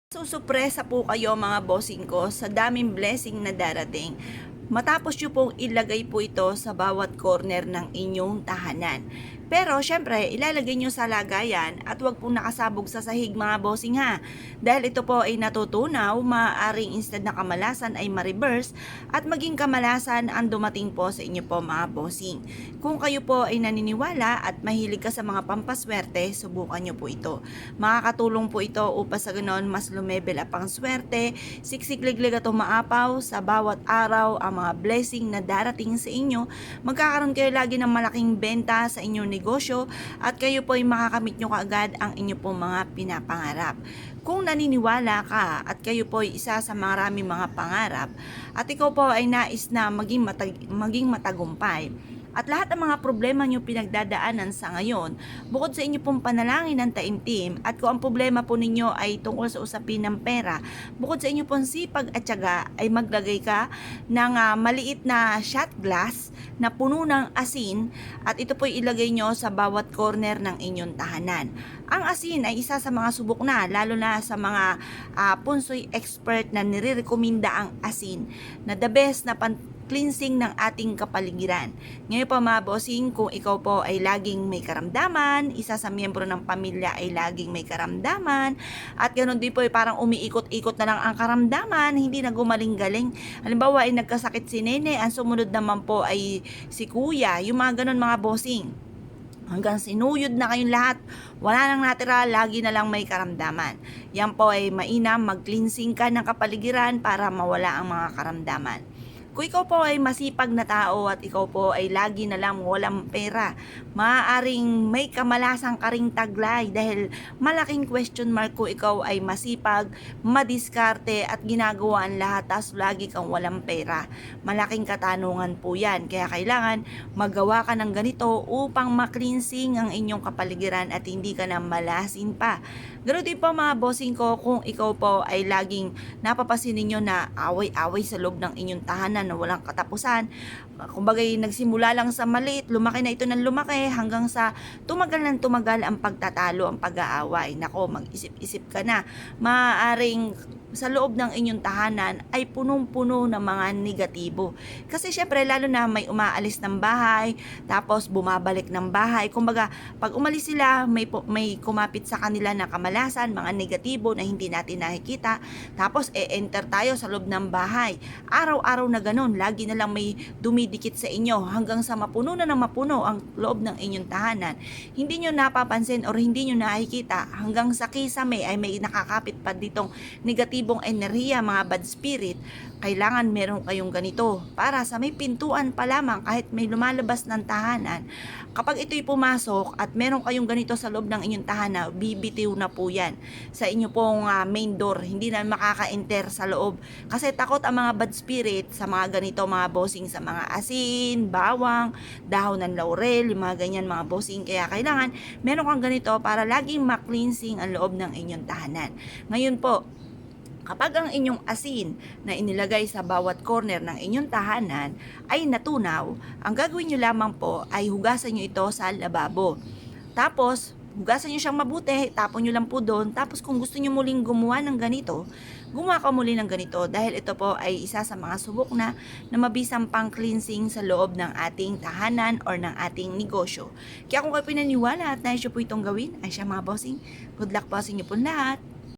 Susupresa po kayo mga bossing ko sa daming blessing na darating. Matapos nyo pong ilagay po ito sa bawat corner ng inyong tahanan. Pero syempre, ilalagay nyo sa lagayan at huwag pong nakasabog sa sahig mga bossing ha. Dahil ito po ay natutunaw, maaaring instead na kamalasan ay ma-reverse at maging kamalasan ang dumating po sa inyo po mga bossing. Kung kayo po ay naniniwala at mahilig ka sa mga pampaswerte, subukan nyo po ito. Makakatulong po ito upang sa ganoon mas lumebel up ang swerte, siksikliglig at umaapaw sa bawat araw ang mga blessing na darating sa inyo. Magkakaroon kayo lagi ng malaking benta sa inyong negosyo at kayo po ay makakamit nyo kaagad ang inyo pong mga pinapangarap. Kung naniniwala ka at kayo po ay isa sa maraming mga pangarap at ikaw po ay nais na maging matagumpay, at lahat ng mga problema nyo pinagdadaanan sa ngayon, bukod sa inyo pong panalangin ng taimtim at kung ang problema po ninyo ay tungkol sa usapin ng pera, bukod sa inyo pong sipag at tiyaga ay maglagay ka ng maliit na shot glass na puno ng asin at ito po ilagay nyo sa bawat corner ng inyong tahanan. Ang asin ay isa sa mga subok na, lalo na sa mga punsoy expert na nire-recommenda ang asin na the best na cleansing ng ating kapaligiran. Ngayon po mga bossing, kung ikaw po ay laging may karamdaman, isa sa miyembro ng pamilya ay laging may karamdaman, at ganoon din po ay parang umiikot-ikot na lang ang karamdaman, hindi na gumaling-galing. Halimbawa ay nagkasakit si nene, ang sumunod naman po ay si kuya, yung mga ganon mga bossing. Hanggang sinuyod na kayong lahat, wala nang natira, lagi na lang may karamdaman. Yan po ay mainam, mag-cleansing ka ng kapaligiran para mawala ang mga karamdaman. Kung ikaw po ay masipag na tao at ikaw po ay lagi na lang walang pera, maaaring may kamalasang ka ring taglay dahil malaking question mark kung ikaw ay masipag, madiskarte at ginagawa ang lahat tas lagi kang walang pera. Malaking katanungan po yan. Kaya kailangan magawa ka ng ganito upang maklinsing ang inyong kapaligiran at hindi ka na malasin pa. Ganoon din po mga bossing ko, kung ikaw po ay laging napapasin ninyo na away-away sa loob ng inyong tahanan na walang katapusan. Kumbaga nagsimula lang sa maliit, lumaki na ito ng lumaki hanggang sa tumagal ng tumagal ang pagtatalo, ang pag-aaway. Nako, mag-isip-isip ka na. Maaaring sa loob ng inyong tahanan ay punong-puno ng mga negatibo. Kasi syempre lalo na may umaalis ng bahay, tapos bumabalik ng bahay. Kumbaga, pag umalis sila, may kumapit sa kanila na kamalasan, mga negatibo na hindi natin nakikita. Tapos enter tayo sa loob ng bahay. Araw-araw na ganun, lagi na lang may dumidikit sa inyo hanggang sa mapuno na ng mapuno ang loob ng inyong tahanan. Hindi nyo napapansin or hindi nyo nakikita hanggang sa kisame ay may nakakapit pa ditong negatibong enerhiya, mga bad spirit. Kailangan meron kayong ganito para sa may pintuan pa lamang, kahit may lumalabas ng tahanan, kapag ito'y pumasok at meron kayong ganito sa loob ng inyong tahanan, bibitiw na po yan sa inyo pong main door, hindi na makaka-enter sa loob kasi takot ang mga bad spirit sa mga ganito mga bossing, sa mga asin, bawang, dahon ng laurel, yung mga ganyan mga bossing. Kaya kailangan meron kang ganito para laging ma-cleansing ang loob ng inyong tahanan. Ngayon po, kapag ang inyong asin na inilagay sa bawat corner ng inyong tahanan ay natunaw, ang gagawin nyo lamang po ay hugasan nyo ito sa lababo. Tapos, hugasan nyo siyang mabuti, tapon nyo lang po doon. Tapos kung gusto nyo muling gumawa ng ganito, gumawa ka muli ng ganito dahil ito po ay isa sa mga subok na mabisang pang cleansing sa loob ng ating tahanan or ng ating negosyo. Kaya kung kayo pinaniwala at nais nyo po itong gawin, ay siya mga bossing, good luck po sa inyo po lahat.